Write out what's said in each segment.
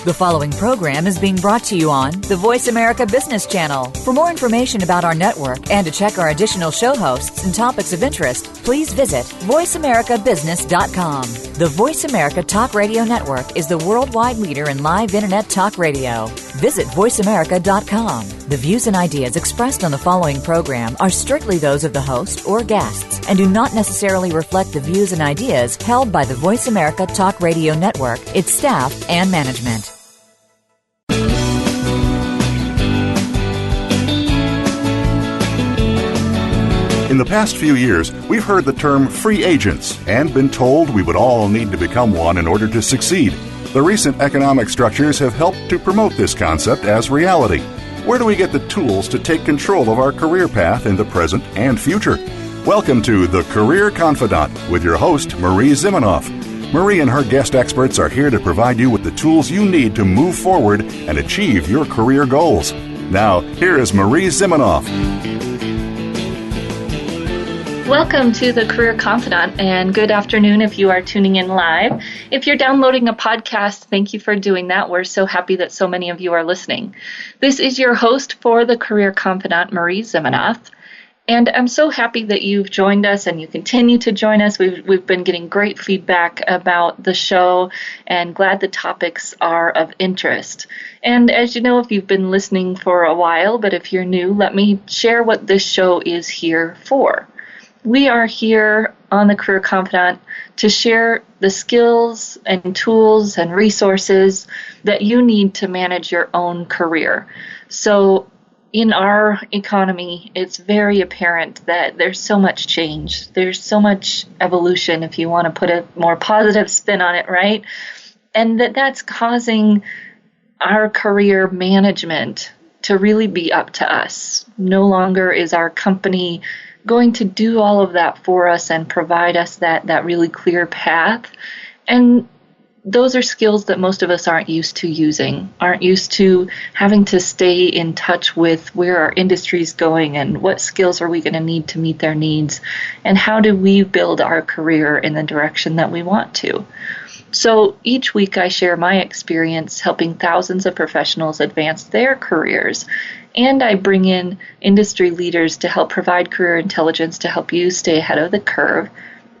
The following program is being brought to you on the Voice America Business Channel. For more information about our network and to check our additional show hosts and topics of interest, please visit voiceamericabusiness.com. The Voice America Talk Radio Network is the worldwide leader in live Internet talk radio. Visit voiceamerica.com. The views and ideas expressed on the following program are strictly those of the host or guests and do not necessarily reflect the views and ideas held by the Voice America Talk Radio Network, its staff, and management. In the past few years, we've heard the term free agents and been told we would all need to become one in order to succeed. The recent economic structures have helped to promote this concept as reality. Where do we get the tools to take control of our career path in the present and future? Welcome to The Career Confidant with your host, Marie Zimenoff. Marie and her guest experts are here to provide you with the tools you need to move forward and achieve your career goals. Now, here is Marie Zimenoff. Welcome to the Career Confidant, and good afternoon if you are tuning in live. If you're downloading a podcast, thank you for doing that. We're so happy that so many of you are listening. This is your host for the Career Confidant, Marie Zimenoff, and I'm so happy that you've joined us and you continue to join us. We've been getting great feedback about the show and glad the topics are of interest. And as you know, if you've been listening for a while, but if you're new, let me share what this show is here for. We are here on the Career Confidant to share the skills and tools and resources that you need to manage your own career. So in our economy, it's very apparent that there's so much change. There's so much evolution, if you want to put a more positive spin on it, right? And that's causing our career management to really be up to us. No longer is our company going to do all of that for us and provide us that really clear path. And those are skills that most of us aren't used to using, aren't used to having to stay in touch with where our industry is going and what skills are we going to need to meet their needs, and how do we build our career in the direction that we want to. So each week I share my experience helping thousands of professionals advance their careers, and I bring in industry leaders to help provide career intelligence to help you stay ahead of the curve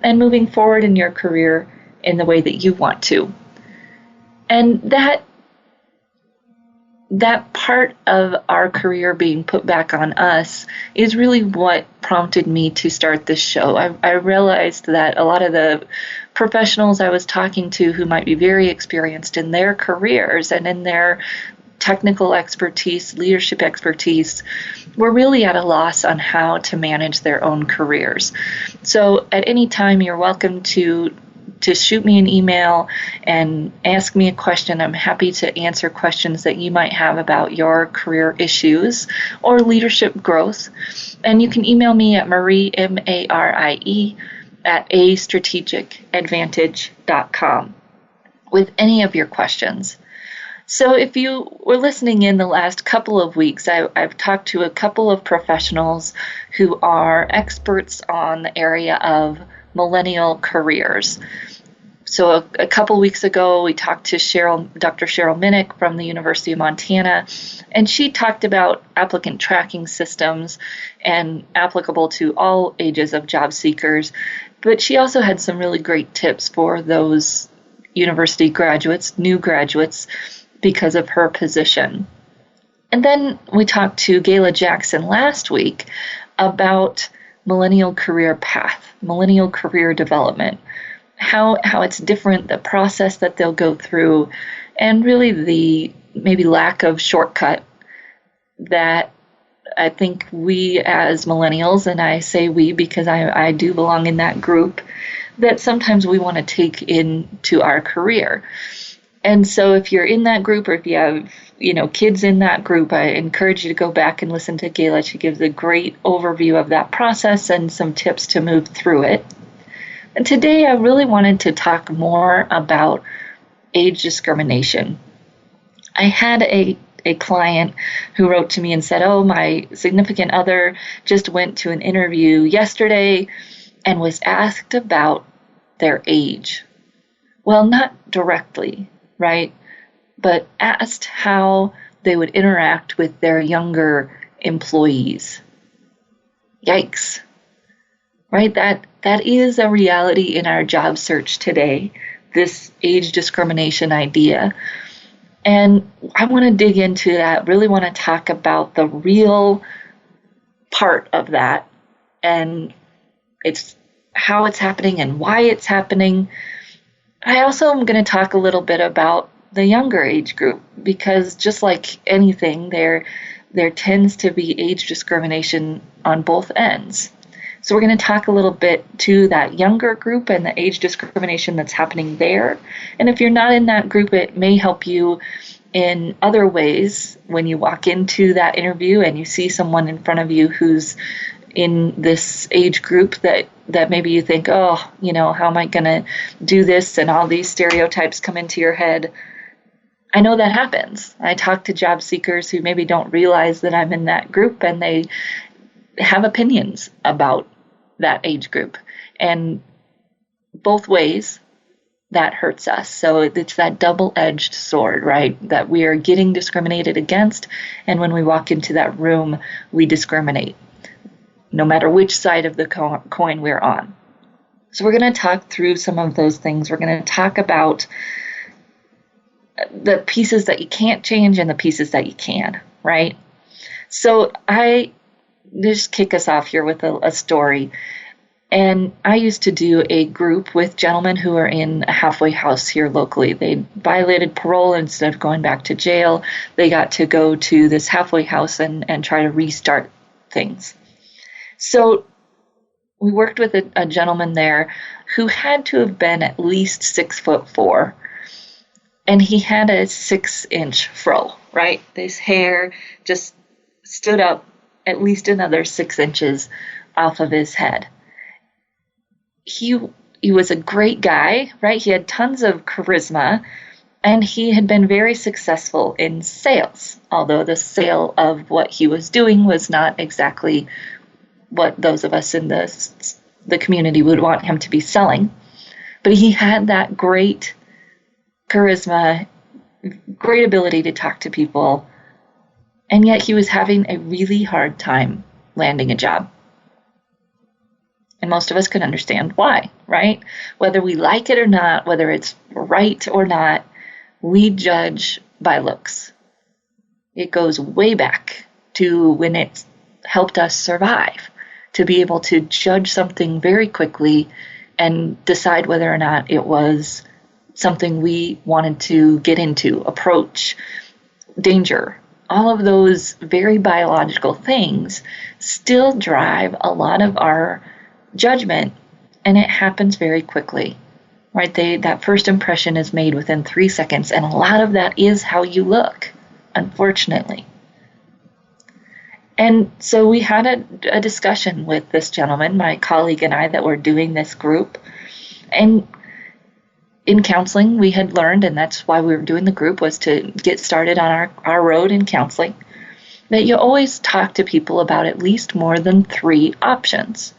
and moving forward in your career in the way that you want to. And that part of our career being put back on us is really what prompted me to start this show. I realized that a lot of the professionals I was talking to who might be very experienced in their careers and in their technical expertise, leadership expertise, were really at a loss on how to manage their own careers. So at any time, you're welcome to shoot me an email and ask me a question. I'm happy to answer questions that you might have about your career issues or leadership growth. And you can email me at Marie, M-A-R-I-E, at astrategicadvantage.com with any of your questions. So if you were listening in the last couple of weeks, I've talked to a couple of professionals who are experts on the area of millennial careers. So a couple weeks ago, we talked to Dr. Cheryl Minnick from the University of Montana, and she talked about applicant tracking systems and applicable to all ages of job seekers. But she also had some really great tips for those university graduates, new graduates, because of her position. And then we talked to Gayla Jackson last week about millennial career path, millennial career development, how it's different, the process that they'll go through, and really the maybe lack of shortcut that I think we as millennials, and I say we because I do belong in that group, that sometimes we want to take into our career. And so if you're in that group, or if you have, kids in that group, I encourage you to go back and listen to Gayla. She gives a great overview of that process and some tips to move through it. And today I really wanted to talk more about age discrimination. I had a client who wrote to me and said, my significant other just went to an interview yesterday and was asked about their age. Well, not directly, right? but asked how they would interact with their younger employees. Yikes. Right? That is a reality in our job search today, this age discrimination idea. And I want to dig into that, really want to talk about the real part of that and it's how it's happening and why it's happening. I also am going to talk a little bit about the younger age group, because just like anything, there tends to be age discrimination on both ends. So we're going to talk a little bit to that younger group and the age discrimination that's happening there. And if you're not in that group, it may help you in other ways when you walk into that interview and you see someone in front of you who's in this age group that maybe you think, oh, how am I going to do this? And all these stereotypes come into your head. I know that happens. I talk to job seekers who maybe don't realize that I'm in that group, and they have opinions about that age group. And both ways, that hurts us. So it's that double-edged sword, right? That we are getting discriminated against, and when we walk into that room, we discriminate, no matter which side of the coin we're on. So we're going to talk through some of those things. We're going to talk about the pieces that you can't change and the pieces that you can, right? So I just kick us off here with a story. And I used to do a group with gentlemen who are in a halfway house here locally. They violated parole. Instead of going back to jail, they got to go to this halfway house and try to restart things. So we worked with a gentleman there who had to have been at least 6'4", and he had a 6-inch fro, right? His hair just stood up at least another 6 inches off of his head. He was a great guy, right? He had tons of charisma, and he had been very successful in sales, although the sale of what he was doing was not exactly what those of us in the community would want him to be selling. But he had that great charisma, great ability to talk to people, and yet he was having a really hard time landing a job. And most of us can understand why, right? Whether we like it or not, whether it's right or not, we judge by looks. It goes way back to when it helped us survive, to be able to judge something very quickly and decide whether or not it was something we wanted to get into, approach, danger. All of those very biological things still drive a lot of our judgment, and it happens very quickly, right? That first impression is made within 3 seconds, and a lot of that is how you look, unfortunately. And so we had a discussion with this gentleman, my colleague and I, that were doing this group. And in counseling, we had learned, and that's why we were doing the group, was to get started on our road in counseling, that you always talk to people about at least more than 3 options,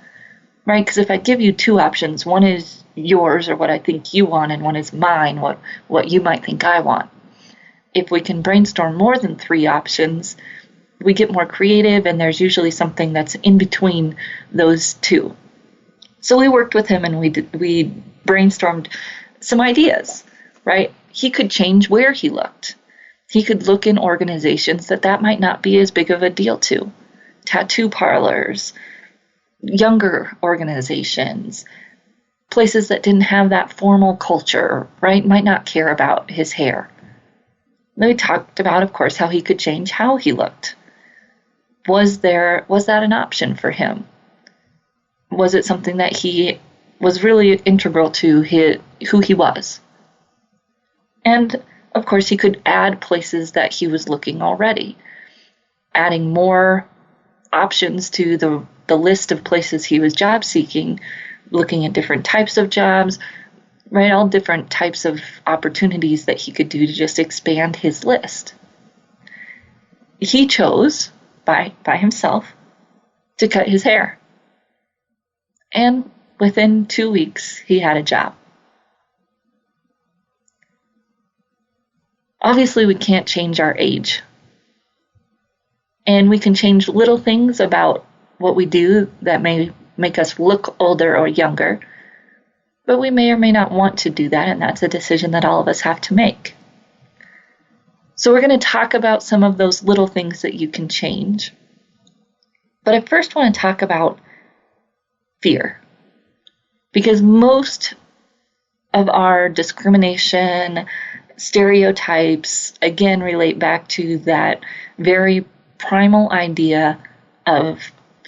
right? Because if I give you 2 options, one is yours or what I think you want, and one is mine, what you might think I want. If we can brainstorm more than 3 options, we get more creative, and there's usually something that's in between those 2. So we worked with him, and we brainstormed some ideas, right? He could change where he looked. He could look in organizations that might not be as big of a deal to. Tattoo parlors, younger organizations, places that didn't have that formal culture, right? Might not care about his hair. Then we talked about, of course, how he could change how he looked. Was that an option for him? Was it something that he was really integral to who he was? And of course, he could add places that he was looking already, adding more options to the list of places he was job seeking, looking at different types of jobs, right? All different types of opportunities that he could do to just expand his list. He chose by himself to cut his hair. And within 2 weeks, he had a job. Obviously, we can't change our age. And we can change little things about what we do that may make us look older or younger. But we may or may not want to do that, and that's a decision that all of us have to make. So we're going to talk about some of those little things that you can change. But I first want to talk about fear. Because most of our discrimination, stereotypes, again, relate back to that very primal idea of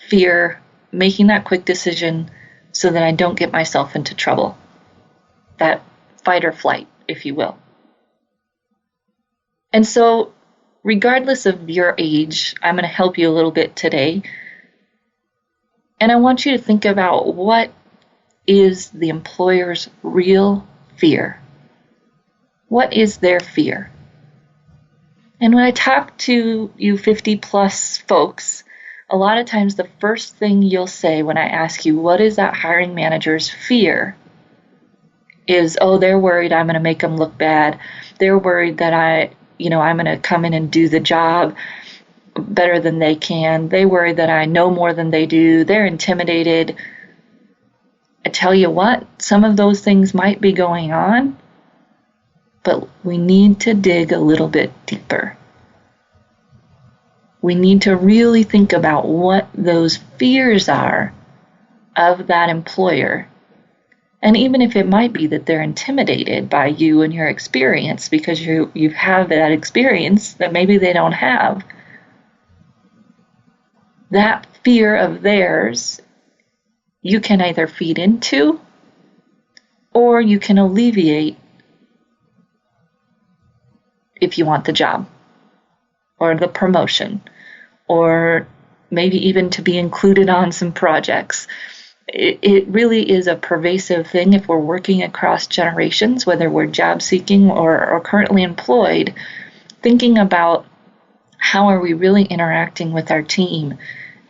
fear, making that quick decision so that I don't get myself into trouble. That fight or flight, if you will. And so, regardless of your age, I'm going to help you a little bit today. And I want you to think about what is the employer's real fear. What is their fear? And when I talk to you 50 plus folks, a lot of times the first thing you'll say when I ask you, what is that hiring manager's fear? Is, oh, they're worried I'm going to make them look bad. They're worried that I'm going to come in and do the job better than they can. They worry that I know more than they do. They're intimidated. I tell you what, some of those things might be going on, but we need to dig a little bit deeper. We need to really think about what those fears are of that employer. And even if it might be that they're intimidated by you and your experience because you have that experience that maybe they don't have, that fear of theirs, you can either feed into or you can alleviate if you want the job or the promotion or maybe even to be included on some projects. It really is a pervasive thing if we're working across generations, whether we're job seeking or currently employed, thinking about how are we really interacting with our team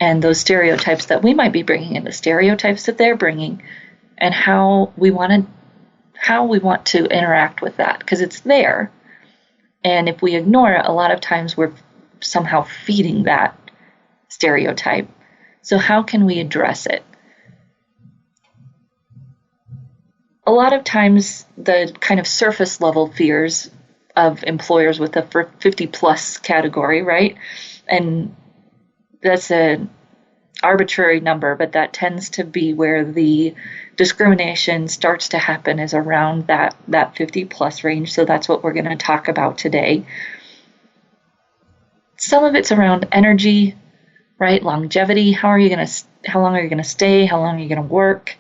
and those stereotypes that we might be bringing in, the stereotypes that they're bringing, and how we want to interact with that, because it's there. And if we ignore it, a lot of times we're somehow feeding that stereotype. So how can we address it? A lot of times the kind of surface level fears of employers with the 50 plus category, right? And that's an arbitrary number, but that tends to be where the discrimination starts to happen, is around that 50 plus range. So that's what we're going to talk about today. Some of it's around energy, right? Longevity. How long are you going to stay? How long are you going to work?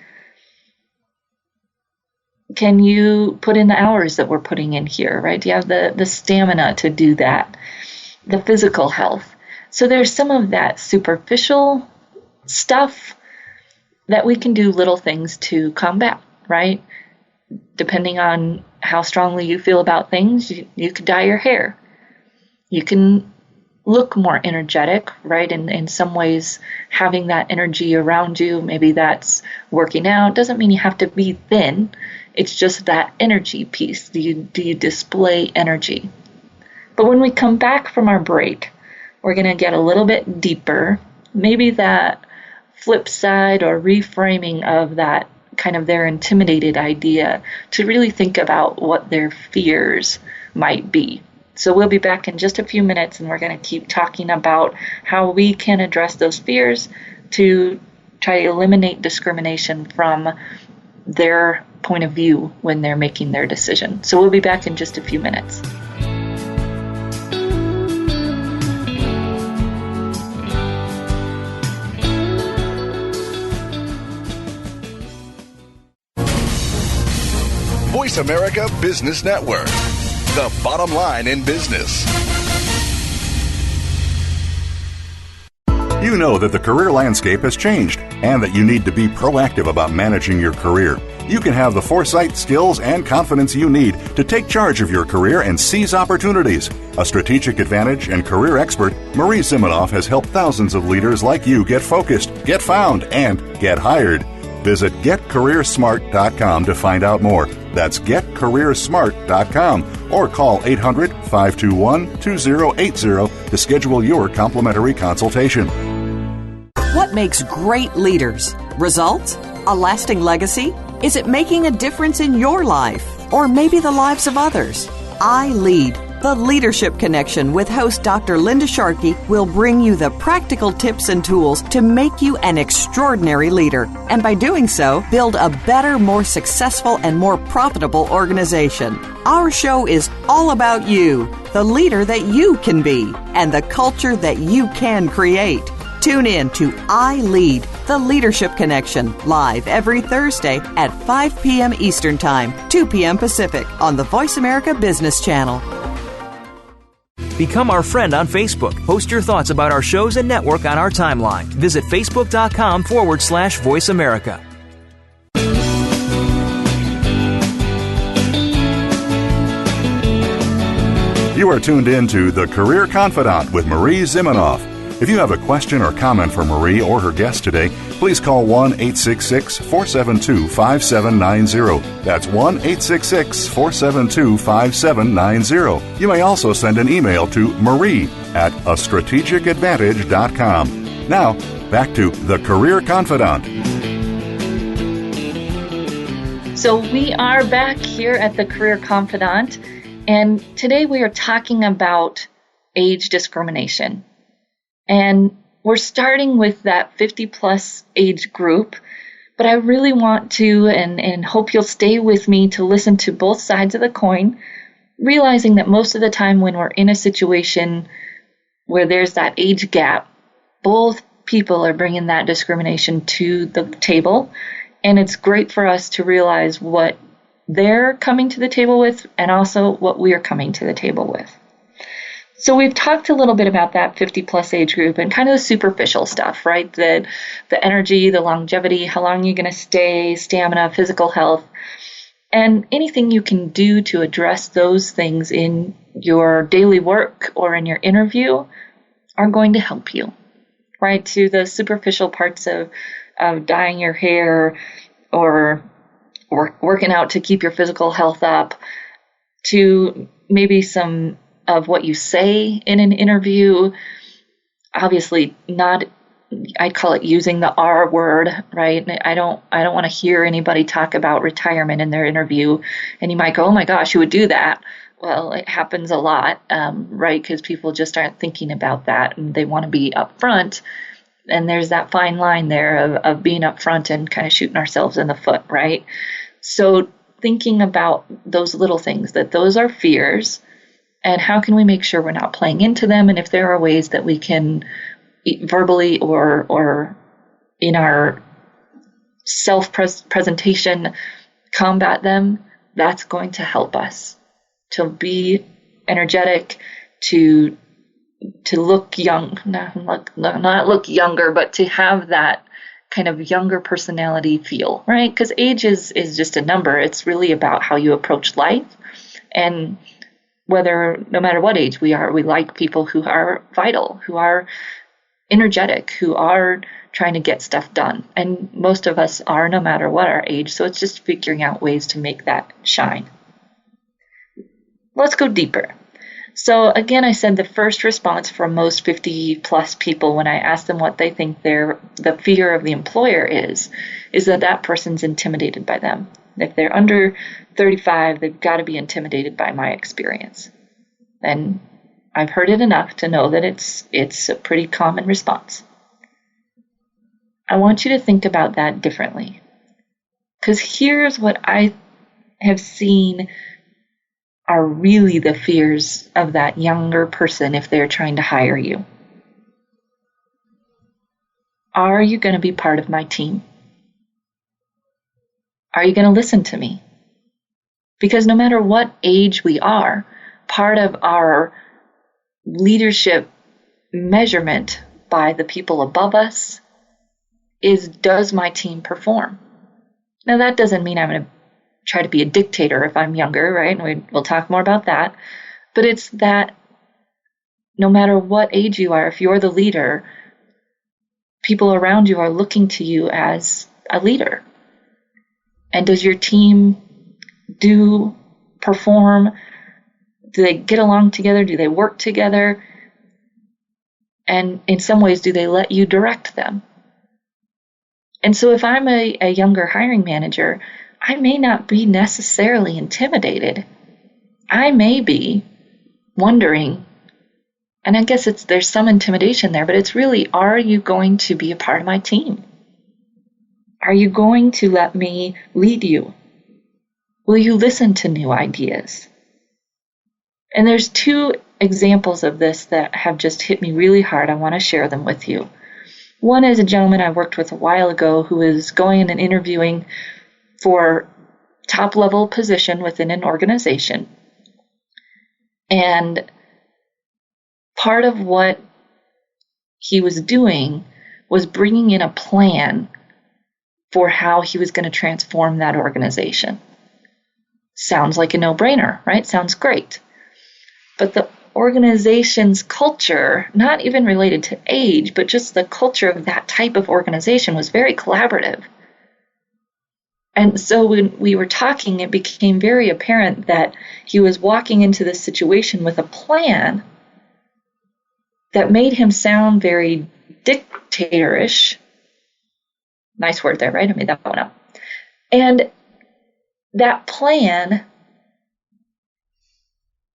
Can you put in the hours that we're putting in here, right? Do you have the stamina to do that? The physical health. So there's some of that superficial stuff that we can do little things to combat, right? Depending on how strongly you feel about things, you could dye your hair. You can look more energetic, right? In some ways, having that energy around you, maybe that's working out. Doesn't mean you have to be thin. It's just that energy piece. Do you display energy? But when we come back from our break, we're going to get a little bit deeper. Maybe that flip side or reframing of that kind of their intimidated idea to really think about what their fears might be. So we'll be back in just a few minutes, and we're going to keep talking about how we can address those fears to try to eliminate discrimination from their point of view when they're making their decision. So we'll be back in just a few minutes. Voice America Business Network, the bottom line in business. You know that the career landscape has changed and that you need to be proactive about managing your career. You can have the foresight, skills, and confidence you need to take charge of your career and seize opportunities. A strategic advantage and career expert, Marie Zimenoff has helped thousands of leaders like you get focused, get found, and get hired. Visit getcareersmart.com to find out more. That's getcareersmart.com or call 800-521-2080 to schedule your complimentary consultation. What makes great leaders? Results? A lasting legacy? Is it making a difference in your life? Or maybe the lives of others? I Lead, the Leadership Connection with host Dr. Linda Sharkey will bring you the practical tips and tools to make you an extraordinary leader. And by doing so, build a better, more successful, and more profitable organization. Our show is all about you, the leader that you can be, and the culture that you can create. Tune in to I Lead, the Leadership Connection, live every Thursday at 5 p.m. Eastern Time, 2 p.m. Pacific on the Voice America Business Channel. Become our friend on Facebook. Post your thoughts about our shows and network on our timeline. Visit facebook.com/Voice America. You are tuned in to The Career Confidant with Marie Zimenoff. If you have a question or comment for Marie or her guest today, please call 1-866-472-5790. That's 1-866-472-5790. You may also send an email to marie@astrategicadvantage.com. Now, back to The Career Confidant. So we are back here at The Career Confidant, and today we are talking about age discrimination. And we're starting with that 50-plus age group, but I really want to and hope you'll stay with me to listen to both sides of the coin, realizing that most of the time when we're in a situation where there's that age gap, both people are bringing that discrimination to the table, and it's great for us to realize what they're coming to the table with and also what we are coming to the table with. So we've talked a little bit about that 50-plus age group and kind of the superficial stuff, right? The energy, the longevity, how long you're going to stay, stamina, physical health, and anything you can do to address those things in your daily work or in your interview are going to help you, right? To the superficial parts of dyeing your hair or working out to keep your physical health up, to maybe some of what you say in an interview. Obviously not, I'd call it using the R word, right? I don't want to hear anybody talk about retirement in their interview. And you might go, oh my gosh, who would do that? Well, it happens a lot, right? Because people just aren't thinking about that and they want to be upfront. And there's that fine line there of being upfront and kind of shooting ourselves in the foot, right? So thinking about those little things, that those are fears, and how can we make sure we're not playing into them? And if there are ways that we can verbally or in our self-presentation combat them, that's going to help us to be energetic, to look young, not look younger, but to have that kind of younger personality feel, right? Because age is just a number. It's really about how you approach life. And no matter what age we are, we like people who are vital, who are energetic, who are trying to get stuff done. And most of us are, no matter what our age. So it's just figuring out ways to make that shine. Let's go deeper. So again, I said the first response for most 50-plus people when I ask them what they think the fear of the employer is that person's intimidated by them. If they're under 35, they've got to be intimidated by my experience. And I've heard it enough to know that it's a pretty common response. I want you to think about that differently. Because here's what I have seen are really the fears of that younger person if they're trying to hire you. Are you going to be part of my team? Are you going to listen to me? Because no matter what age we are, part of our leadership measurement by the people above us is, does my team perform? Now, that doesn't mean I'm going to try to be a dictator if I'm younger, right? And we'll talk more about that. But it's that no matter what age you are, if you're the leader, people around you are looking to you as a leader. And does your team perform? Do they get along together? Do they work together? And in some ways, do they let you direct them? And so if I'm a younger hiring manager, I may not be necessarily intimidated. I may be wondering, and I guess there's some intimidation there, but it's really, are you going to be a part of my team? Are you going to let me lead you? Will you listen to new ideas? And there's two examples of this that have just hit me really hard. I want to share them with you. One is a gentleman I worked with a while ago who was going in and interviewing for top-level position within an organization. And part of what he was doing was bringing in a plan for how he was going to transform that organization. Sounds like a no-brainer, right? Sounds great. But the organization's culture, not even related to age, but just the culture of that type of organization, was very collaborative. And so when we were talking, it became very apparent that he was walking into this situation with a plan that made him sound very dictatorish. Nice word there, right? I made that one up. And that plan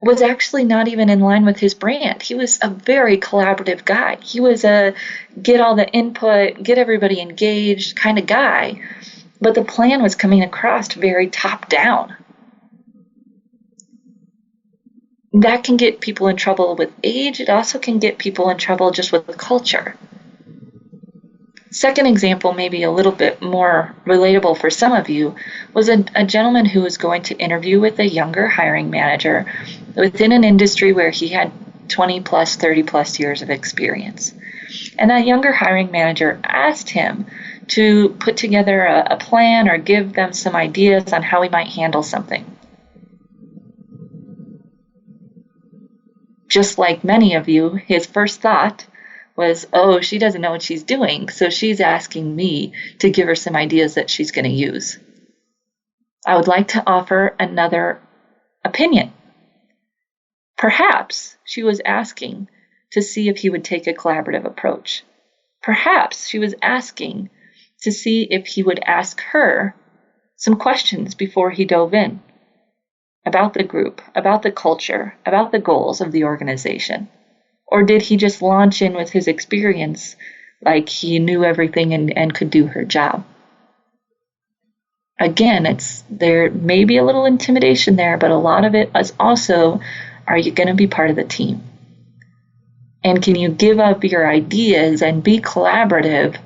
was actually not even in line with his brand. He was a very collaborative guy. He was a get all the input, get everybody engaged kind of guy. But the plan was coming across very top down. That can get people in trouble with age. It also can get people in trouble just with the culture. Second example, maybe a little bit more relatable for some of you, was a gentleman who was going to interview with a younger hiring manager within an industry where he had 20 plus, 30 plus years of experience. And that younger hiring manager asked him to put together a plan or give them some ideas on how he might handle something. Just like many of you, his first thought was, oh, she doesn't know what she's doing, so she's asking me to give her some ideas that she's going to use. I would like to offer another opinion. Perhaps she was asking to see if he would take a collaborative approach. Perhaps she was asking to see if he would ask her some questions before he dove in about the group, about the culture, about the goals of the organization. Or did he just launch in with his experience like he knew everything and could do her job? Again, there may be a little intimidation there, but a lot of it is also, are you going to be part of the team? And can you give up your ideas and be collaborative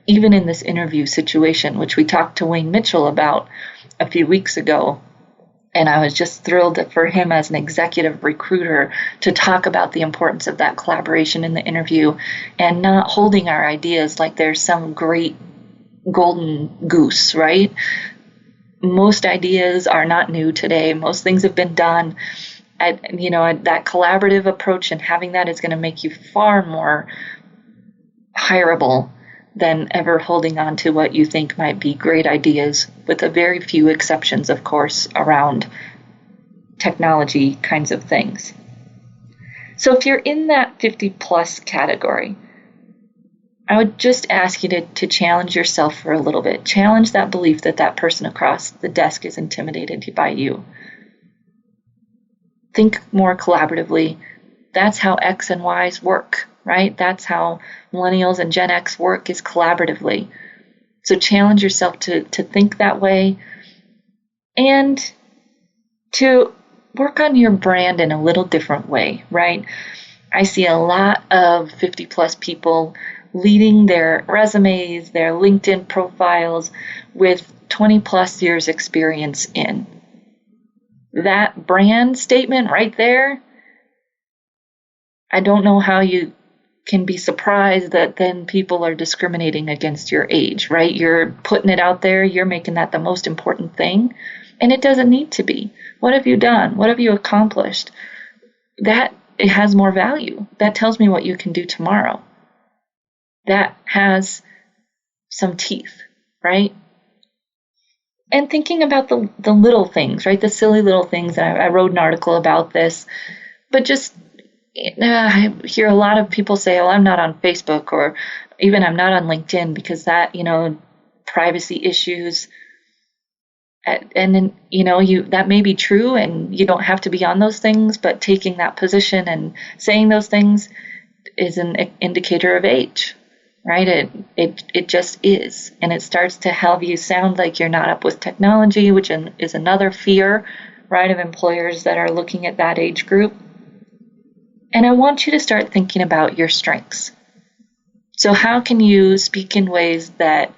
even in this interview situation, which we talked to Wayne Mitchell about a few weeks ago. And I was just thrilled for him as an executive recruiter to talk about the importance of that collaboration in the interview and not holding our ideas like there's some great golden goose, right? Most ideas are not new today. Most things have been done. That collaborative approach and having that is going to make you far more hireable than ever holding on to what you think might be great ideas, with a very few exceptions, of course, around technology kinds of things. So if you're in that 50 plus category, I would just ask you to challenge yourself for a little bit. Challenge that belief that that person across the desk is intimidated by you. Think more collaboratively. That's how X and Y's work, right? That's how Millennials and Gen X work, is collaboratively. So challenge yourself to think that way and to work on your brand in a little different way, right? I see a lot of 50 plus people leading their resumes, their LinkedIn profiles with 20 plus years experience in. That brand statement right there, I don't know how you can be surprised that then people are discriminating against your age, right? You're putting it out there, you're making that the most important thing, and it doesn't need to be. What have you done? What have you accomplished? That it has more value. That tells me what you can do tomorrow. That has some teeth, right? And thinking about the little things, right? The silly little things. I wrote an article about this, but just I hear a lot of people say, "Oh, I'm not on Facebook," or even "I'm not on LinkedIn," because that, privacy issues. And then, that may be true, and you don't have to be on those things, but taking that position and saying those things is an indicator of age, right? It just is. And it starts to have you sound like you're not up with technology, which is another fear, right, of employers that are looking at that age group. And I want you to start thinking about your strengths. So how can you speak in ways that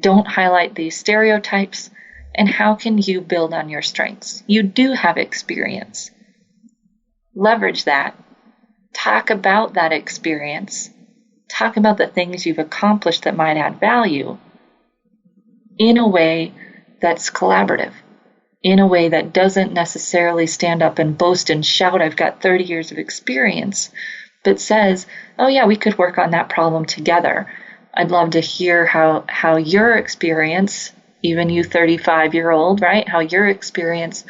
don't highlight these stereotypes, and how can you build on your strengths? You do have experience. Leverage that. Talk about that experience. Talk about the things you've accomplished that might add value in a way that's collaborative, in a way that doesn't necessarily stand up and boast and shout, "I've got 30 years of experience," but says, "Oh yeah, we could work on that problem together. I'd love to hear how your experience, even you 35-year-old, right, how your experience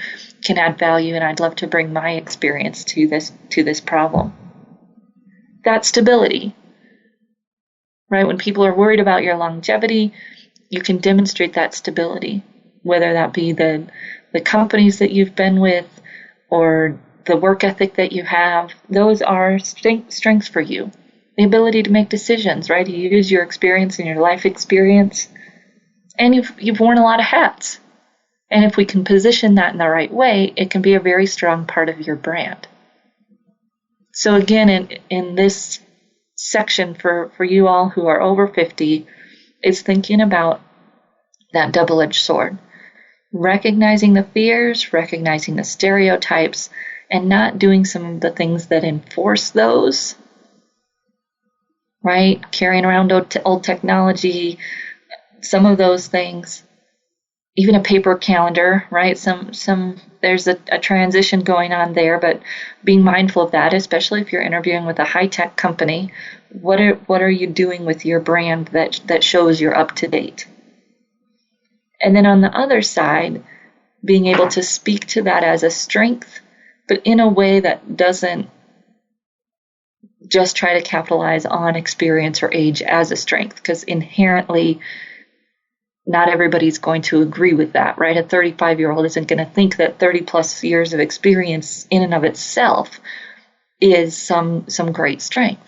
can add value, and I'd love to bring my experience to this problem." That stability, right? When people are worried about your longevity, you can demonstrate that stability, whether that be the companies that you've been with or the work ethic that you have. Those are strengths for you. The ability to make decisions, right? You use your experience and your life experience, and you've worn a lot of hats. And if we can position that in the right way, it can be a very strong part of your brand. So again, in this section for you all who are over 50, is thinking about that double-edged sword. Recognizing the fears, recognizing the stereotypes, and not doing some of the things that enforce those, right? Carrying around old technology, some of those things, even a paper calendar, right? Some there's a transition going on there, but being mindful of that, especially if you're interviewing with a high-tech company. What are you doing with your brand that shows you're up to date? And then on the other side, being able to speak to that as a strength, but in a way that doesn't just try to capitalize on experience or age as a strength, because inherently not everybody's going to agree with that, right? A 35-year-old isn't going to think that 30 plus years of experience in and of itself is some great strength.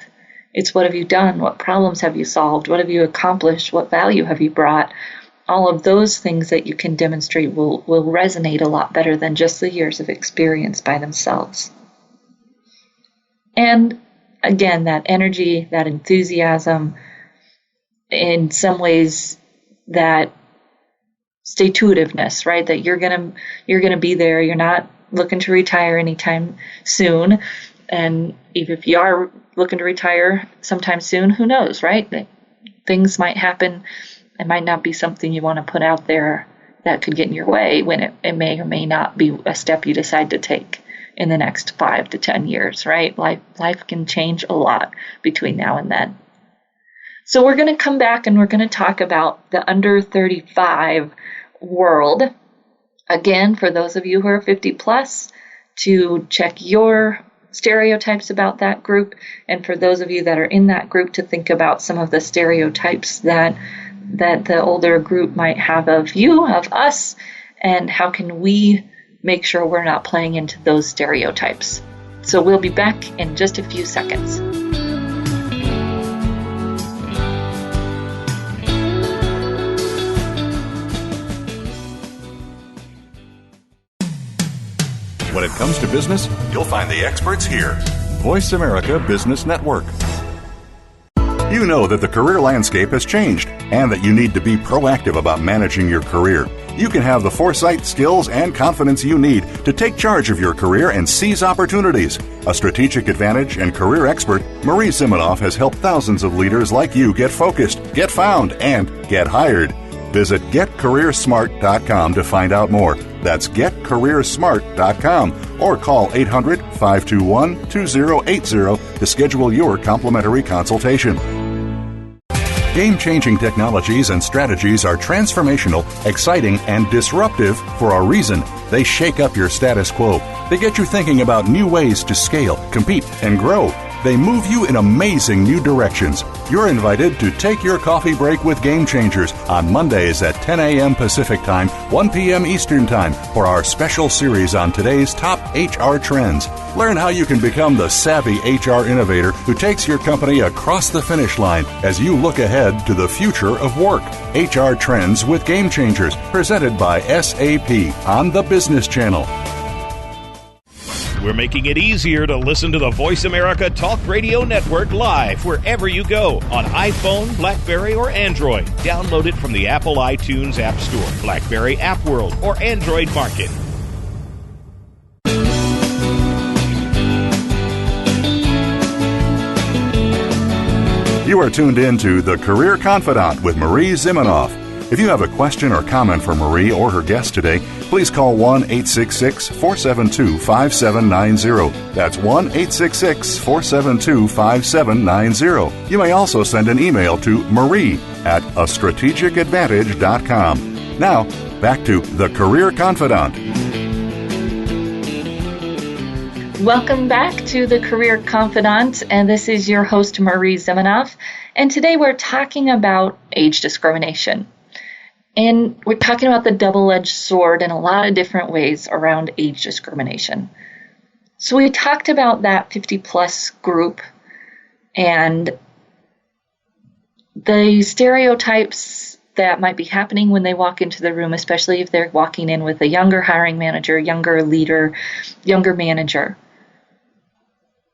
It's what have you done? What problems have you solved? What have you accomplished? What value have you brought? All of those things that you can demonstrate will resonate a lot better than just the years of experience by themselves. And again, that energy, that enthusiasm, in some ways, that stay-to-itiveness, right? That you're gonna be there. You're not looking to retire anytime soon, and even if you are looking to retire sometime soon, who knows, right? Things might happen. It might not be something you want to put out there that could get in your way when it may or may not be a step you decide to take in the next 5 to 10 years, right? Life can change a lot between now and then. So we're going to come back and we're going to talk about the under 35 world. Again, for those of you who are 50 plus, to check your stereotypes about that group, and for those of you that are in that group, to think about some of the stereotypes that the older group might have of you, of us, and how can we make sure we're not playing into those stereotypes. So we'll be back in just a few seconds. When it comes to business, you'll find the experts here. Voice America Business Network. You know that the career landscape has changed and that you need to be proactive about managing your career. You can have the foresight, skills, and confidence you need to take charge of your career and seize opportunities. A strategic advantage and career expert, Marie Zimenoff has helped thousands of leaders like you get focused, get found, and get hired. Visit getcareersmart.com to find out more. That's getcareersmart.com or call 800-521-2080 to schedule your complimentary consultation. Game-changing technologies and strategies are transformational, exciting, and disruptive for a reason. They shake up your status quo. They get you thinking about new ways to scale, compete, and grow. They move you in amazing new directions. You're invited to take your coffee break with Game Changers on Mondays at 10 a.m. Pacific Time, 1 p.m. Eastern Time for our special series on today's top HR trends. Learn how you can become the savvy HR innovator who takes your company across the finish line as you look ahead to the future of work. HR Trends with Game Changers, presented by SAP on the Business Channel. We're making it easier to listen to the Voice America Talk Radio Network live wherever you go on iPhone, BlackBerry, or Android. Download it from the Apple iTunes App Store, BlackBerry App World, or Android Market. You are tuned in to The Career Confidant with Marie Zimenoff. If you have a question or comment for Marie or her guest today, please call 1-866-472-5790. That's 1-866-472-5790. You may also send an email to marie@astrategicadvantage.com. Now, back to The Career Confidant. Welcome back to The Career Confidant, and this is your host, Marie Zimenoff. And today we're talking about age discrimination. And we're talking about the double-edged sword in a lot of different ways around age discrimination. So we talked about that 50-plus group and the stereotypes that might be happening when they walk into the room, especially if they're walking in with a younger hiring manager, younger leader, younger manager.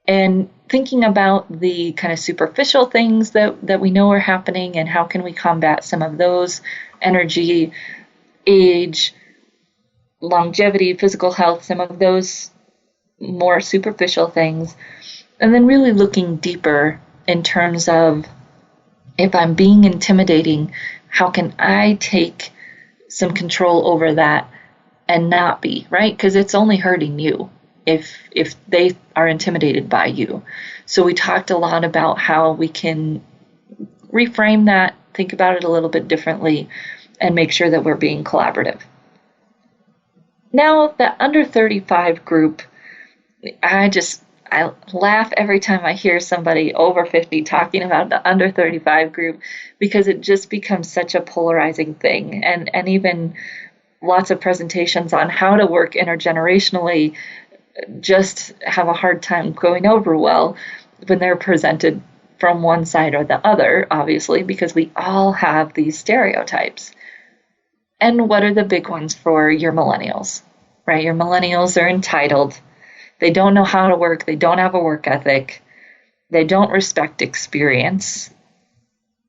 And thinking about the kind of superficial things that we know are happening and how can we combat some of those: energy, age, longevity, physical health, some of those more superficial things. And then really looking deeper in terms of, if I'm being intimidating, how can I take some control over that and not be, right? Because it's only hurting you if they are intimidated by you. So we talked a lot about how we can reframe that, think about it a little bit differently, and make sure that we're being collaborative. Now, the under 35 group, I laugh every time I hear somebody over 50 talking about the under 35 group, because it just becomes such a polarizing thing. And even lots of presentations on how to work intergenerationally just have a hard time going over well when they're presented from one side or the other, obviously, because we all have these stereotypes. And what are the big ones for your millennials, right? Your millennials are entitled. They don't know how to work. They don't have a work ethic. They don't respect experience.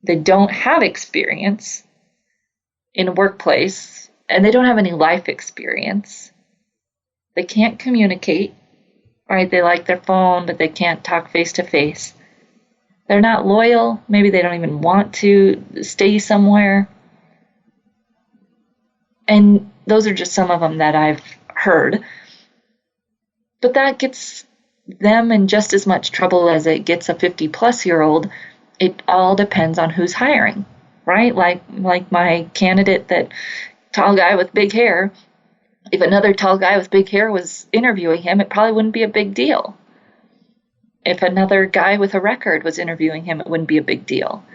They don't have experience in a workplace, and they don't have any life experience. They can't communicate, right? They like their phone, but they can't talk face to face. They're not loyal. Maybe they don't even want to stay somewhere. And those are just some of them that I've heard. But that gets them in just as much trouble as it gets a 50-plus-year-old. It all depends on who's hiring, right? Like my candidate, that tall guy with big hair. If another tall guy with big hair was interviewing him, it probably wouldn't be a big deal. If another guy with a record was interviewing him, it wouldn't be a big deal.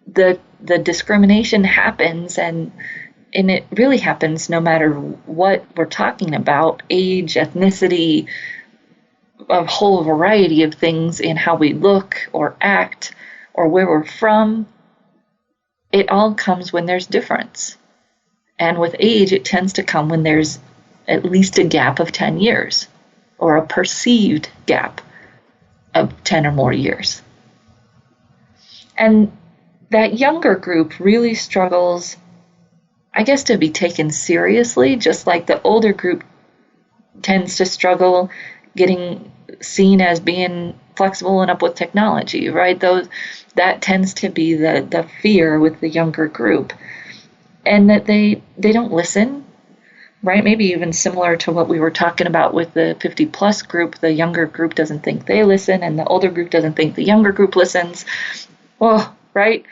The discrimination happens, and it really happens no matter what we're talking about: age, ethnicity, a whole variety of things in how we look or act or where we're from. It all comes when there's difference. And with age, it tends to come when there's at least a gap of 10 years or a perceived gap of 10 or more years. And that younger group really struggles, I guess, to be taken seriously, just like the older group tends to struggle getting seen as being flexible and up with technology, right? That tends to be the fear with the younger group. And that they don't listen, right? Maybe even similar to what we were talking about with the 50-plus group. The younger group doesn't think they listen, and the older group doesn't think the younger group listens. Well, right?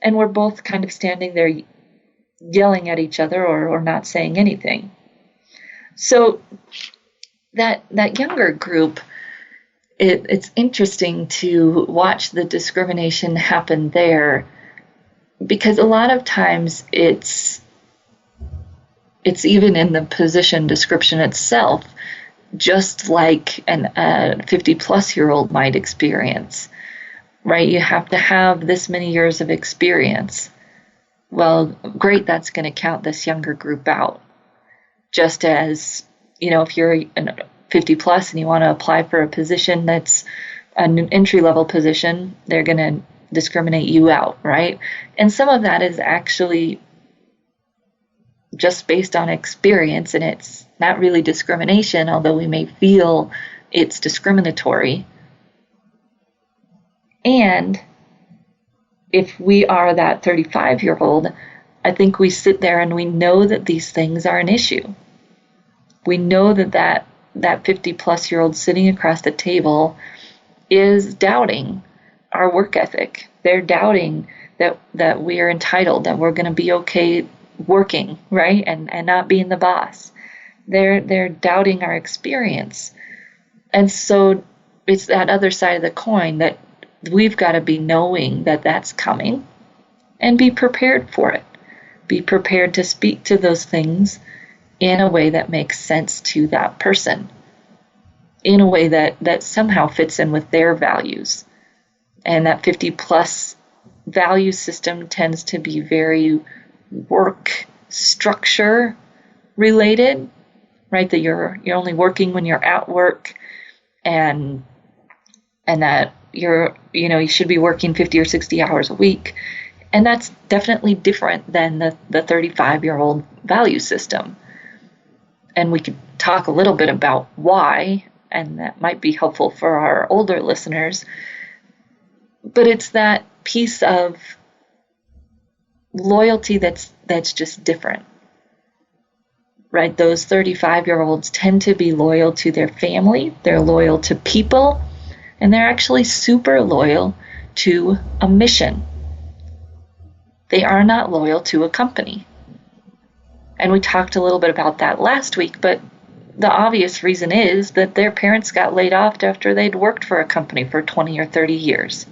And we're both kind of standing there yelling at each other or not saying anything. So that younger group, it's interesting to watch the discrimination happen there, because a lot of times it's even in the position description itself, just like a 50-plus-year-old might experience, right? You have to have this many years of experience. Well, great, that's going to count this younger group out. Just as, if you're 50-plus and you want to apply for a position that's an entry-level position, they're going to discriminate you out, right? And some of that is actually just based on experience, and it's not really discrimination, although we may feel it's discriminatory. And if we are that 35-year-old, I think we sit there and we know that these things are an issue. We know that 50-plus-year-old sitting across the table is doubting our work ethic. They're doubting that we are entitled, that we're going to be okay working, right, and not being the boss. They're doubting our experience. And so it's that other side of the coin that we've got to be knowing that that's coming and be prepared for it. Be prepared to speak to those things in a way that makes sense to that person, in a way that somehow fits in with their values. And that 50-plus value system tends to be very work structure related, right? That you're only working when you're at work, and that you should be working 50 or 60 hours a week. And that's definitely different than the 35-year-old value system. And we could talk a little bit about why, and that might be helpful for our older listeners. But it's that piece of loyalty that's just different, right? Those 35-year-olds tend to be loyal to their family, they're loyal to people, and they're actually super loyal to a mission. They are not loyal to a company. And we talked a little bit about that last week, but the obvious reason is that their parents got laid off after they'd worked for a company for 20 or 30 years.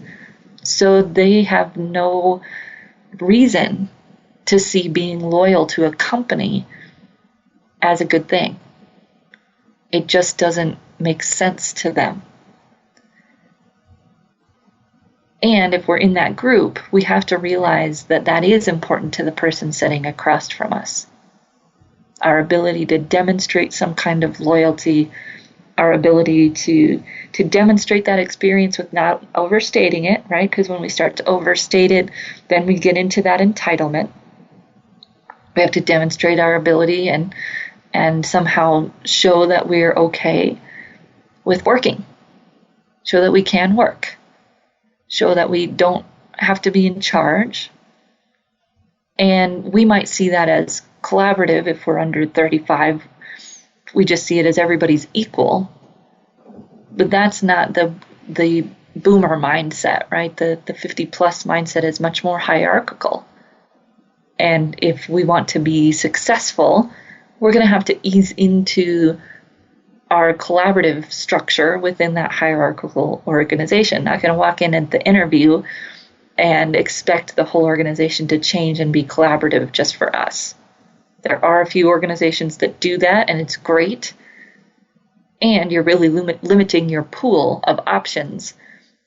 So they have no reason to see being loyal to a company as a good thing. It just doesn't make sense to them. And if we're in that group, we have to realize that that is important to the person sitting across from us. Our ability to demonstrate some kind of loyalty, our ability to demonstrate that experience with not overstating it, right? Because when we start to overstate it, then we get into that entitlement. We have to demonstrate our ability and somehow show that we're okay with working, show that we can work, show that we don't have to be in charge. And we might see that as collaborative if we're under 35. We just see it as everybody's equal. But that's not the boomer mindset, right? The 50-plus mindset is much more hierarchical. And if we want to be successful, we're going to have to ease into our collaborative structure within that hierarchical organization. Not going to walk in at the interview and expect the whole organization to change and be collaborative just for us. There are a few organizations that do that, and it's great. And you're really limiting your pool of options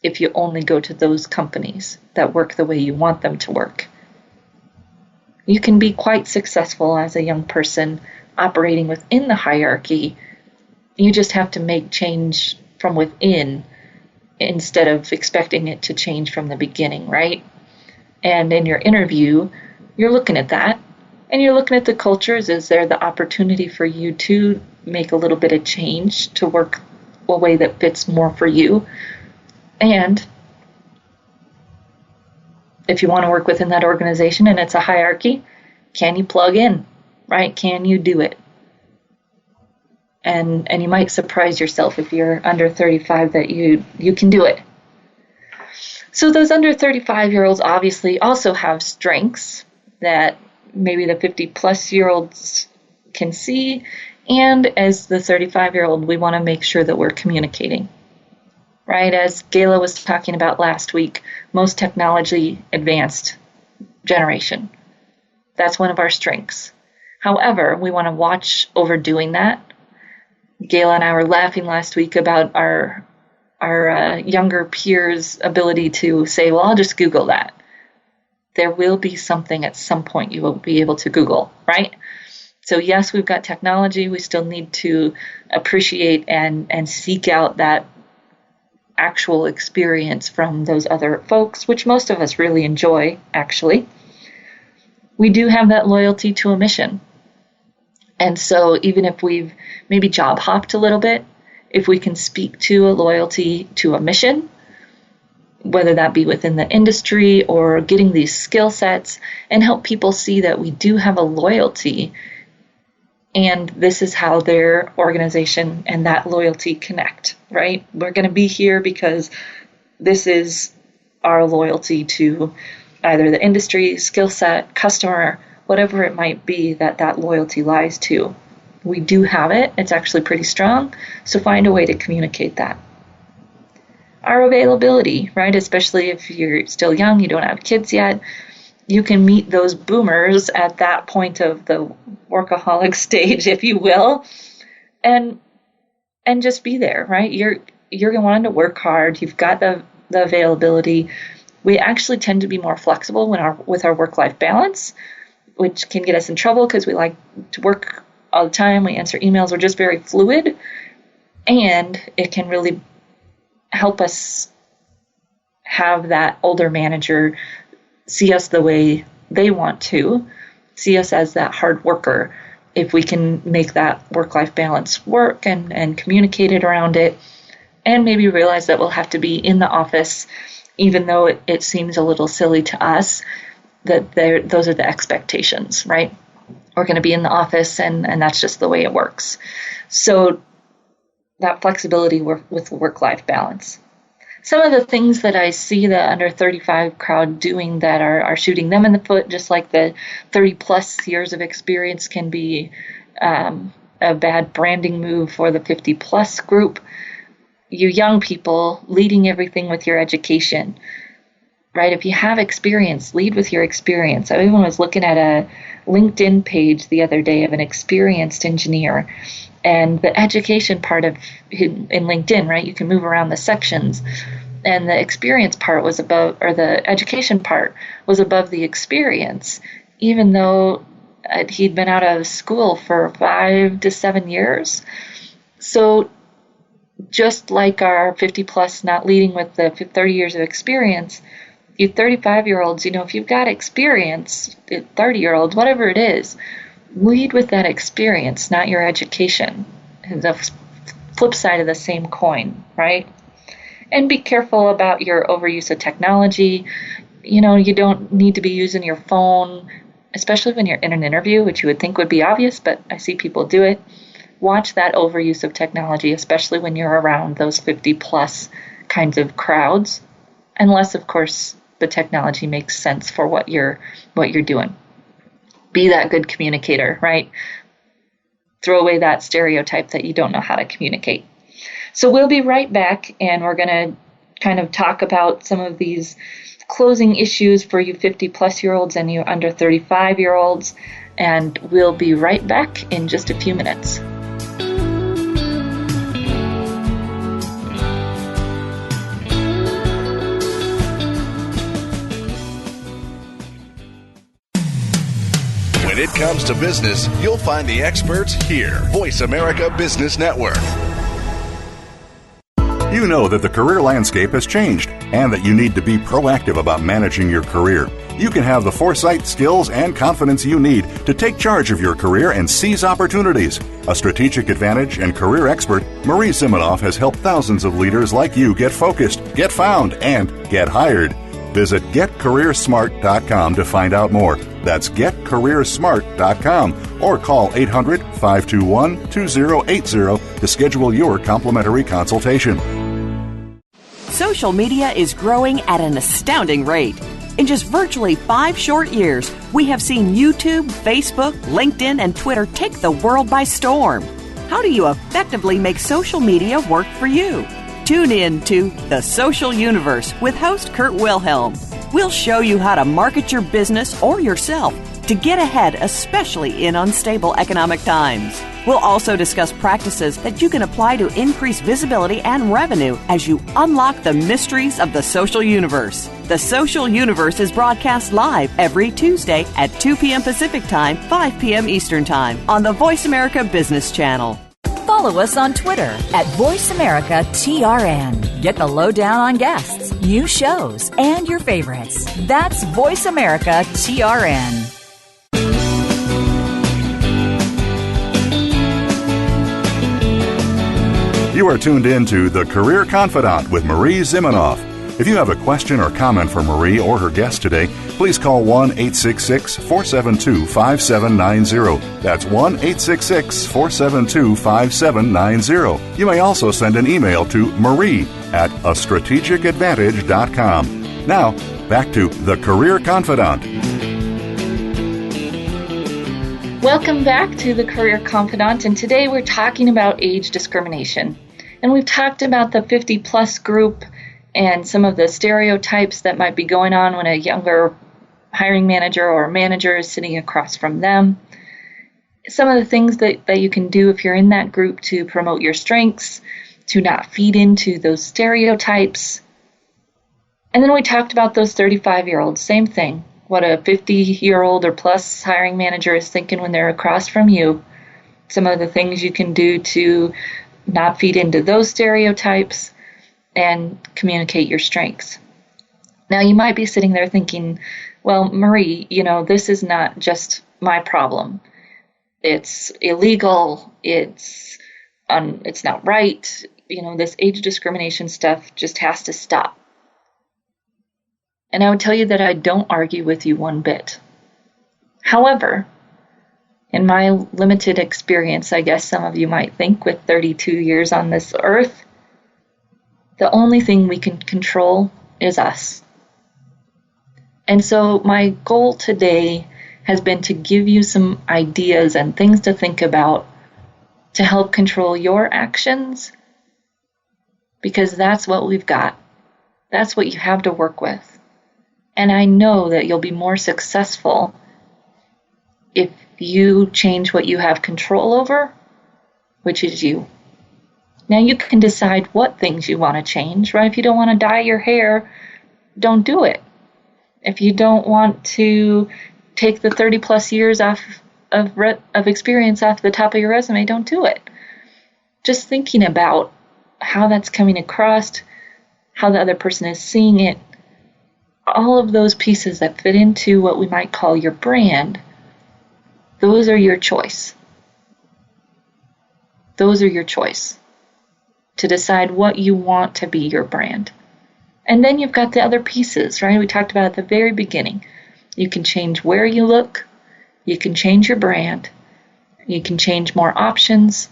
if you only go to those companies that work the way you want them to work. You can be quite successful as a young person operating within the hierarchy. You just have to make change from within instead of expecting it to change from the beginning, right? And in your interview, you're looking at that. And you're looking at the cultures. Is there the opportunity for you to make a little bit of change to work a way that fits more for you? And if you want to work within that organization and it's a hierarchy, can you plug in, right? Can you do it? And you might surprise yourself if you're under 35 that you can do it. So those under 35-year-olds obviously also have strengths that maybe the 50-plus-year-olds can see. And as the 35-year-old, we want to make sure that we're communicating, right? As Gayla was talking about last week, most technology advanced generation. That's one of our strengths. However, we want to watch overdoing that. Gayla and I were laughing last week about our younger peers' ability to say, well, I'll just Google that. There will be something at some point you will be able to Google, right? So yes, we've got technology. We still need to appreciate and seek out that actual experience from those other folks, which most of us really enjoy, actually. We do have that loyalty to a mission. And so even if we've maybe job hopped a little bit, if we can speak to a loyalty to a mission, whether that be within the industry or getting these skill sets, and help people see that we do have a loyalty, and this is how their organization and that loyalty connect, right? We're going to be here because this is our loyalty to either the industry, skill set, customer, whatever it might be that loyalty lies to. We do have it. It's actually pretty strong. So find a way to communicate that. Our availability, right? Especially if you're still young, you don't have kids yet, you can meet those boomers at that point of the workaholic stage, if you will, and just be there, right? You're going to want to work hard. You've got the availability. We actually tend to be more flexible with our work-life balance, which can get us in trouble because we like to work all the time. We answer emails. We're just very fluid, and it can really help us have that older manager see us the way they want to, see us as that hard worker. If we can make that work-life balance work and communicate it around it, and maybe realize that we'll have to be in the office, even though it seems a little silly to us, that those are the expectations, right? We're going to be in the office, and that's just the way it works. So that flexibility with work-life balance. Some of the things that I see the under 35 crowd doing that are shooting them in the foot, just like the 30-plus years of experience can be a bad branding move for the 50-plus group. You young people leading everything with your education, right? If you have experience, lead with your experience. I even was looking at a LinkedIn page the other day of an experienced engineer, and the education part of in LinkedIn, right? You can move around the sections, and the experience part was above, or the education part was above the experience, even though he'd been out of school for 5 to 7 years. So just like our 50 plus not leading with the 30 years of experience, you 35-year-olds, if you've got experience, 30-year-olds, whatever it is, lead with that experience, not your education. The flip side of the same coin, right? And be careful about your overuse of technology. You don't need to be using your phone, especially when you're in an interview, which you would think would be obvious, but I see people do it. Watch that overuse of technology, especially when you're around those 50-plus kinds of crowds, unless, of course, the technology makes sense for what you're doing. Be that good communicator, right? Throw away that stereotype that you don't know how to communicate. So we'll be right back, and we're going to kind of talk about some of these closing issues for you 50-plus-year-olds and you under 35-year-olds, and we'll be right back in just a few minutes. When it comes to business, you'll find the experts here. Voice America Business Network. You know that the career landscape has changed and that you need to be proactive about managing your career. You can have the foresight, skills, and confidence you need to take charge of your career and seize opportunities. A strategic advantage and career expert, Marie Siminoff has helped thousands of leaders like you get focused, get found, and get hired. Visit getcareersmart.com to find out more. That's getcareersmart.com or call 800-521-2080 to schedule your complimentary consultation. social media is growing at an astounding rate. In just virtually 5 short years, we have seen YouTube, Facebook, LinkedIn, and Twitter take the world by storm. How do you effectively make social media work for you? Tune in to The Social Universe with host Kurt Wilhelm. We'll show you how to market your business or yourself to get ahead, especially in unstable economic times. We'll also discuss practices that you can apply to increase visibility and revenue as you unlock the mysteries of the social universe. The Social Universe is broadcast live every Tuesday at 2 p.m. Pacific Time, 5 p.m. Eastern Time on the Voice America Business Channel. Follow us on Twitter at VoiceAmericaTRN. Get the lowdown on guests, new shows, and your favorites. That's VoiceAmericaTRN. You are tuned in to The Career Confidant with Marie Zimenoff. If you have a question or comment for Marie or her guest today, please call 1-866-472-5790. That's 1-866-472-5790. You may also send an email to marie@astrategicadvantage.com. Now, back to The Career Confidant. Welcome back to the Career Confidant, and today we're talking about age discrimination. And we've talked about the 50-plus group and some of the stereotypes that might be going on when a younger hiring manager or manager is sitting across from them. Some of the things that you can do if you're in that group to promote your strengths, to not feed into those stereotypes. And then we talked about those 35-year-olds, same thing. What a 50-year-old or plus hiring manager is thinking when they're across from you. Some of the things you can do to not feed into those stereotypes and communicate your strengths. Now, you might be sitting there thinking, well, Marie, this is not just my problem. It's illegal. It's not right. This age discrimination stuff just has to stop. And I would tell you that I don't argue with you one bit. However, in my limited experience, I guess some of you might think, with 32 years on this earth, the only thing we can control is us. And so my goal today has been to give you some ideas and things to think about to help control your actions, because that's what we've got. That's what you have to work with. And I know that you'll be more successful if you change what you have control over, which is you. Now you can decide what things you want to change, right? If you don't want to dye your hair, don't do it. If you don't want to take the 30 plus years off of experience off the top of your resume, don't do it. Just thinking about how that's coming across, how the other person is seeing it, all of those pieces that fit into what we might call your brand, those are your choice. Those are your choice to decide what you want to be your brand. And then you've got the other pieces, right? We talked about at the very beginning. You can change where you look. You can change your brand. You can change more options.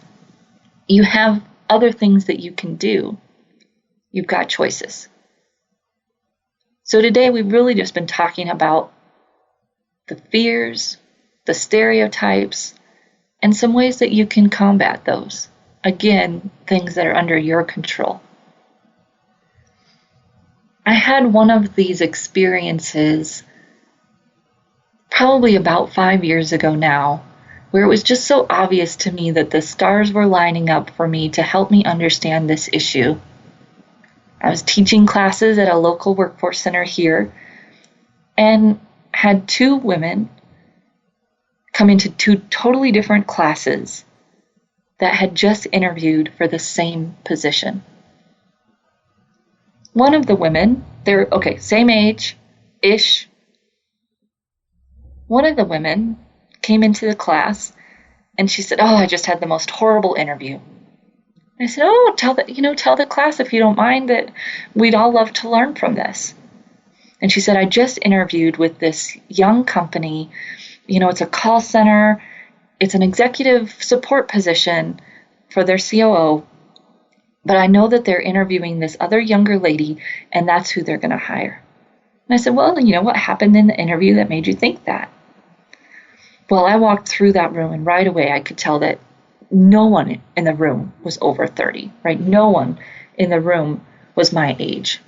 You have other things that you can do. You've got choices. So today we've really just been talking about the fears, the stereotypes, and some ways that you can combat those. Again, things that are under your control. I had one of these experiences probably about 5 years ago now, where it was just so obvious to me that the stars were lining up for me to help me understand this issue. I was teaching classes at a local workforce center here and had 2 women come into 2 totally different classes that had just interviewed for the same position. One of the women, they're same age-ish. One of the women came into the class and she said, I just had the most horrible interview. I said, tell the class if you don't mind, that we'd all love to learn from this. And she said, I just interviewed with this young company. It's a call center. It's an executive support position for their COO. but I know that they're interviewing this other younger lady, and that's who they're going to hire. And I said, well, what happened in the interview that made you think that? Well, I walked through that room, and right away I could tell that no one in the room was over 30, right? No one in the room was my age.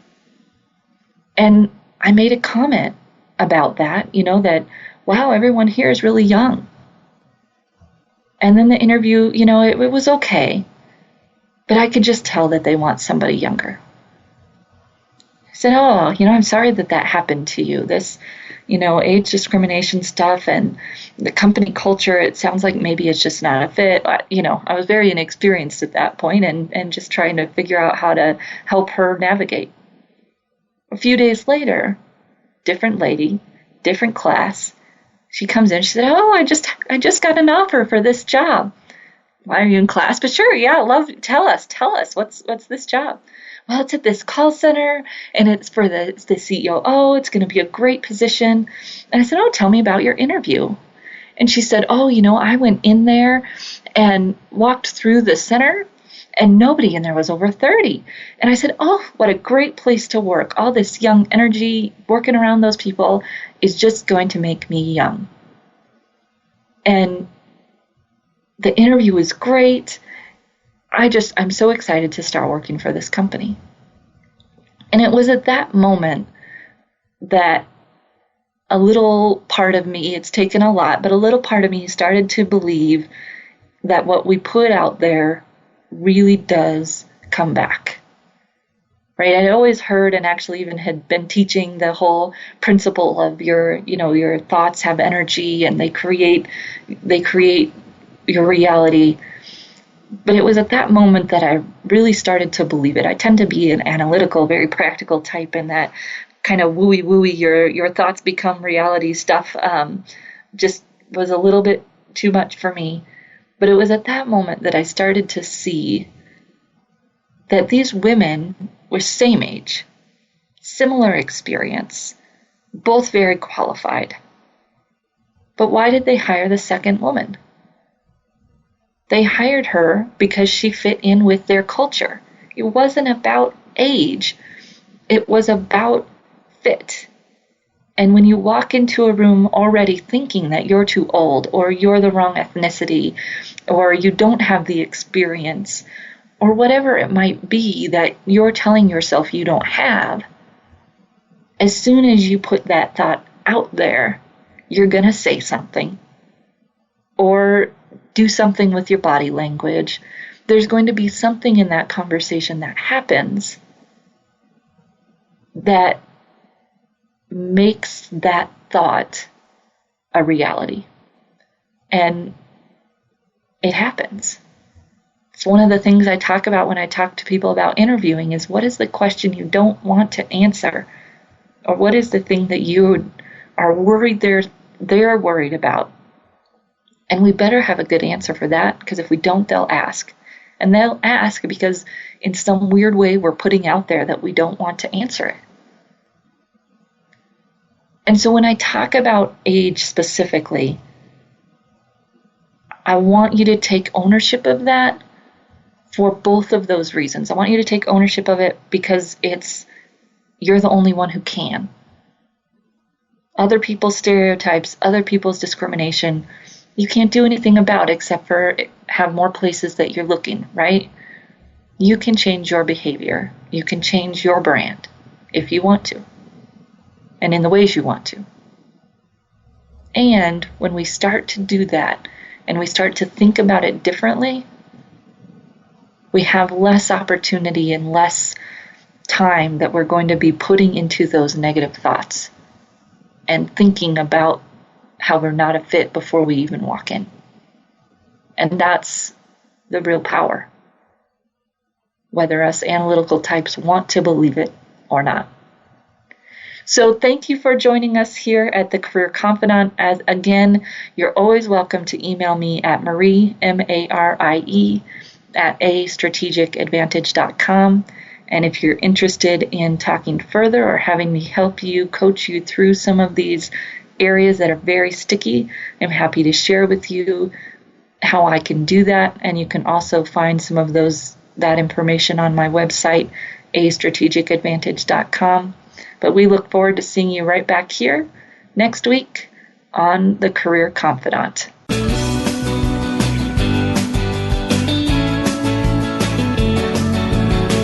And I made a comment about that, that, wow, everyone here is really young. And then the interview, it was okay, but I could just tell that they want somebody younger. I said, oh, I'm sorry that happened to you. This, age discrimination stuff and the company culture, it sounds like maybe it's just not a fit. I was very inexperienced at that point and just trying to figure out how to help her navigate. A few days later, different lady, different class, she comes in, she said, oh, I just got an offer for this job. Why are you in class? But sure, yeah, tell us, what's this job? Well, it's at this call center, and it's for the COO. It's going to be a great position. And I said, oh, tell me about your interview. And she said, oh, I went in there and walked through the center, and nobody in there was over 30. And I said, oh, what a great place to work. All this young energy working around those people is just going to make me young. And the interview was great. I'm so excited to start working for this company. And it was at that moment that a little part of me, it's taken a lot, but a little part of me started to believe that what we put out there really does come back. Right? I'd always heard and actually even had been teaching the whole principle of your thoughts have energy and they create your reality. But it was at that moment that I really started to believe it. I tend to be an analytical, very practical type, and that kind of wooey, your thoughts become reality stuff just was a little bit too much for me. But it was at that moment that I started to see that these women were same age, similar experience, both very qualified. But why did they hire the second woman? They hired her because she fit in with their culture. It wasn't about age. It was about fit. And when you walk into a room already thinking that you're too old, or you're the wrong ethnicity, or you don't have the experience, or whatever it might be that you're telling yourself you don't have, as soon as you put that thought out there, you're going to say something. Or do something with your body language. There's going to be something in that conversation that happens that makes that thought a reality. And it happens. It's one of the things I talk about when I talk to people about interviewing is what is the question you don't want to answer? Or what is the thing that you are worried they're worried about? And we better have a good answer for that, because if we don't, they'll ask. And they'll ask because in some weird way we're putting out there that we don't want to answer it. And so when I talk about age specifically, I want you to take ownership of that for both of those reasons. I want you to take ownership of it because you're the only one who can. Other people's stereotypes, other people's discrimination, you can't do anything about except for have more places that you're looking, right? You can change your behavior. You can change your brand if you want to, and in the ways you want to. And when we start to do that, and we start to think about it differently, we have less opportunity and less time that we're going to be putting into those negative thoughts and thinking about how we're not a fit before we even walk in. And that's the real power, whether us analytical types want to believe it or not. So thank you for joining us here at the Career Confidant. As again, you're always welcome to email me at Marie, Marie, at astrategicadvantage.com. And if you're interested in talking further or having me help you, coach you through some of these areas that are very sticky, I'm happy to share with you how I can do that. And you can also find some of those that information on my website, astrategicadvantage.com. But we look forward to seeing you right back here next week on The Career Confidant.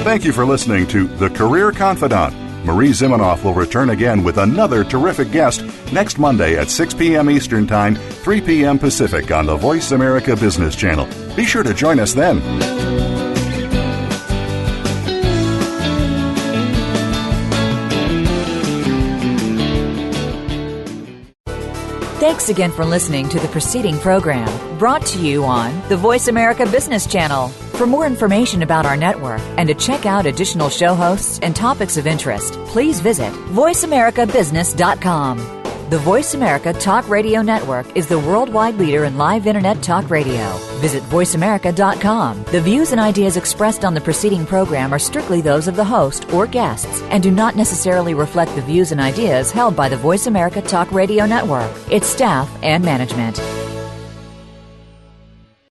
Thank you for listening to The Career Confidant. Marie Zimenoff will return again with another terrific guest next Monday at 6 p.m. Eastern Time, 3 p.m. Pacific on the Voice America Business Channel. Be sure to join us then. Thanks again for listening to the preceding program, brought to you on the Voice America Business Channel. For more information about our network and to check out additional show hosts and topics of interest, please visit voiceamericabusiness.com. The Voice America Talk Radio Network is the worldwide leader in live Internet talk radio. Visit voiceamerica.com. The views and ideas expressed on the preceding program are strictly those of the host or guests and do not necessarily reflect the views and ideas held by the Voice America Talk Radio Network, its staff, and management.